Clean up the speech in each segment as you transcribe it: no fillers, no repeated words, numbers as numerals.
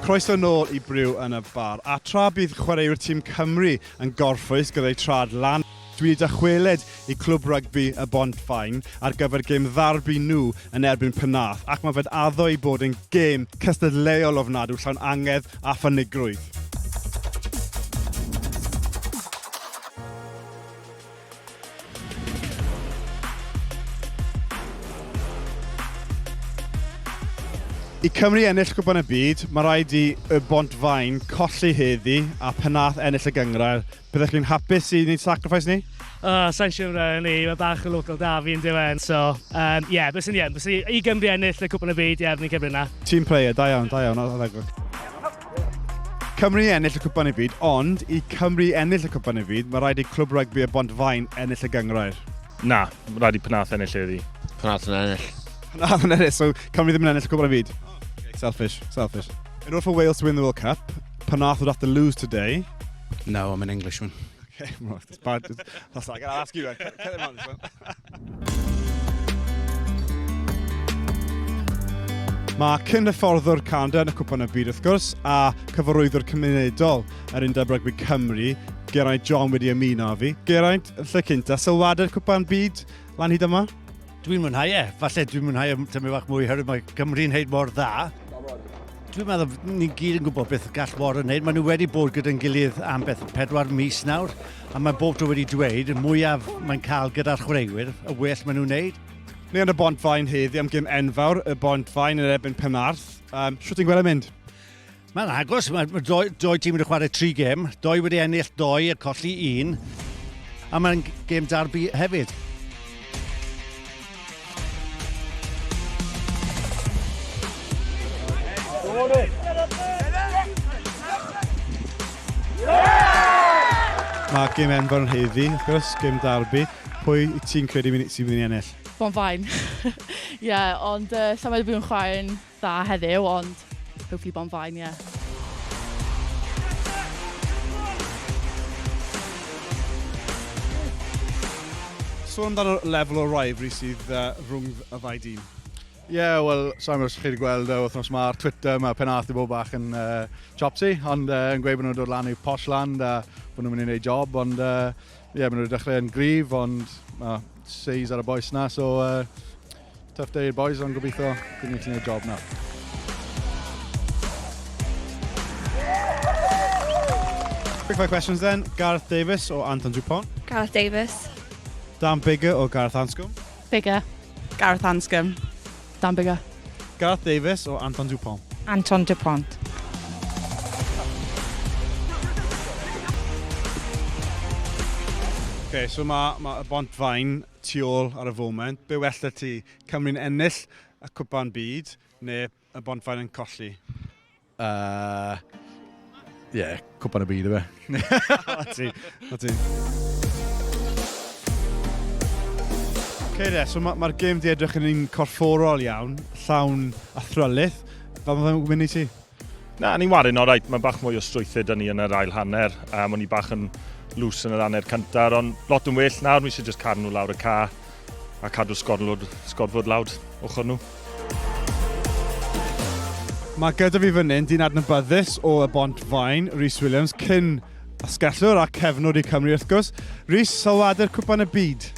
Croeso nôl I Brew yn y bar. A tra bydd chwaraewyr tîm Cymru yn gorffwys gyda'i trad lan, dwi wedi dychwelyd I Clwb Rygbi y Bont Faen ar gyfer gêm ddarbi nhw yn erbyn Phenarth, ac mae fe'n addo I bod yn gêm cystadleuol ofnadw llawn angedd a ffynigrwydd. I Cymru ennill Cwpan y byd, mae rhaid I y Bont Faen colli heddi a Phenarth ennill y gyngrair. Byddech chi'n hapus I wneud sacrifice ni? Sa'n siŵr ni, mae bach o local da fi'n diwen. So, bys I Gymru ennill y Cwpan y byd, erbyn Cymru na. Team player, da iawn. Cymru ennill y Cwpan y byd, ond I Cymru ennill y Cwpan y byd, mae rhaid I Clwb Rygbi y Bont Faen ennill y gyngrair. Na, mae rhaid I Phenarth ennill heddi. Phenarth yn ennill. Phenarth yn ennill, so Cymru ddim yn ennill y Cwpan y byd. Selfish. In order for Wales to win the World Cup, Phenarth would have to lose today. No, I'm an Englishman. Okay, well, that's bad. That's like, I'll ask you then. Cut him on this one. Mae cynfforddwr Canada yn y Cwpan y byd wrth gwrs, a cyfarwyddwr cymunedol yr Undeb Rygbi Cymru, Geraint John wedi ymuno â fi. Geraint, lle cynta, sylwadau'r Cwpan byd lan hyd yma? Dwi'n mwynhau falle dwi'n mwynhau tymau bach mwy, herwydd mae Cymru'n neud mor dda. Dwi'n meddwl ni'n gyd yn gwybod beth gall fod yn neud. Maen nhw wedi bod gyda'n gilydd am beth 4 mis nawr, a mae bob tro wedi dweud, y mwyaf mae'n cael gyda'r chwaraewyr, y well maen nhw'n neud. Ni yn y Bont Faen heddi am gêm enfawr, y Bont Faen yn erbyn Phenarth. Shwt ti'n gweld yn mynd? Mae'n agos, mae doi tîm wedi chwarae 3 gêm, 2 wedi ennill 2 a colli 1, a mae'n gêm darbi hefyd. Mae gêm enfawr yn heddi, wrth gwrs, gêm darbi. Pwy ti'n credu sy'n mynd I ennill? Bont Faen. Ond sa'n meddwl bod yn chwarae'n dda heddiw, ond hopefully Bont Faen, So amdano'r lefel o rivalry sydd rhwng y ddau dîm? Wel, sa'n meddwl chi wedi gweld wythnos yma ar Twitter, mae Phenarth wedi bod bach yn chopsy, ond yn gweud bod nhw'n dod lan i'w posh land a bod nhw'n mynd I wneud job, ond maen nhw wedi dechrau yn gryf, ond seis ar y boes na, so tough day i'r boys, ond gobeithio gwneud ni'n wneud job na. Quick 5 questions then. Gareth Davies o Anton Cwpan. Gareth Davies. Dan Bigger o Gareth Anscombe. Bigger. Gareth Anscombe. Dan Bigger. Gareth Davies o Anton Cwpan. Anton Dupont. Okay, so mae y Bont Faen tu ôl ar y foment. Be wella ti? Cymru'n ennill y Cwpan byd neu y Bont Faen yn colli? Cwpan y byd, Na ti. Okay, so mae'r gêm di edrych yn un corfforol iawn, llawn athrylydd. Fel mae'n mynd I ti? Na, ni'n warin o reit, mae bach mwy o strwythyd yn ni yn yr ail hanner, a mae ni bach yn lws yn yr hanner cyntaf, ond lot yn well nawr, mi eisiau just cadw nhw lawr y ca a cadw sgorfod lawd ochr nhw. Mae gyda fi fan hyn, dyn adnabyddus o y Bont Faen, Rhys Williams, cyn asgellwr a cefnwr I Cymru wrth gwrs. Rhys, sylwadau'r Cwpan y byd?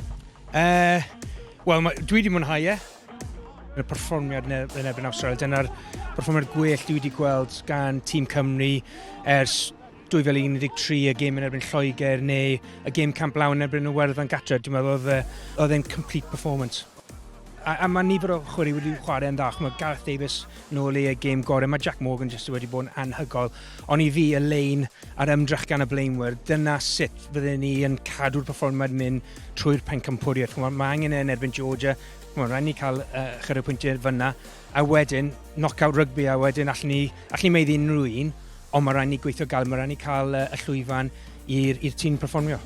Wel, dwi wedi mwynhau y perfformiad yn erbyn Awstralia. Dyna'r perfformiad gwell dwi wedi gweld gan tîm Cymru ers 2013, y gêm yn erbyn Lloegr, neu y gêm Camp Law yn erbyn Iwerddon Gatra. Dwi'n meddwl oedd e'n complete performance. A mae nifer o chwarae wedi chwarae yn ddach. Mae Gareth Davies nôl I y gêm gorau. Mae Jack Morgan jyst wedi bod yn anhygol. Ond I fi, y lein a'r ymdrech gan y blaenwyr, dyna sut fydden ni yn cadw'r perfformiad mynd trwy'r pencampwriaeth. Mae angen yn erbyn Georgia. Rhaid ni cael chyr y pwyntiau fyna. A wedyn, knock-out rygbi, a wedyn allan ni meiddi unrhyw un. Ond mae rhaid ni gweithio gael, mae rhaid ni cael y llwyfan i'r tîm perfformio.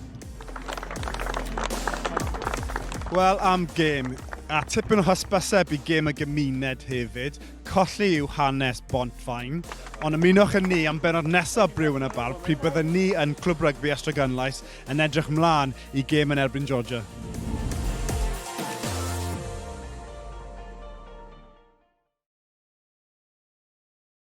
Wel, am gêm. A tipyn o hysbyseb I gêm y gymuned hefyd. Colli yw hanes Bont Faen. Ond ymunwch yn ni am benod nesaf Brew yn y bar, pryd byddwn ni yn Clwb Rygbi Estrogynlais yn edrych mlaen I gêm yn erbyn Georgia.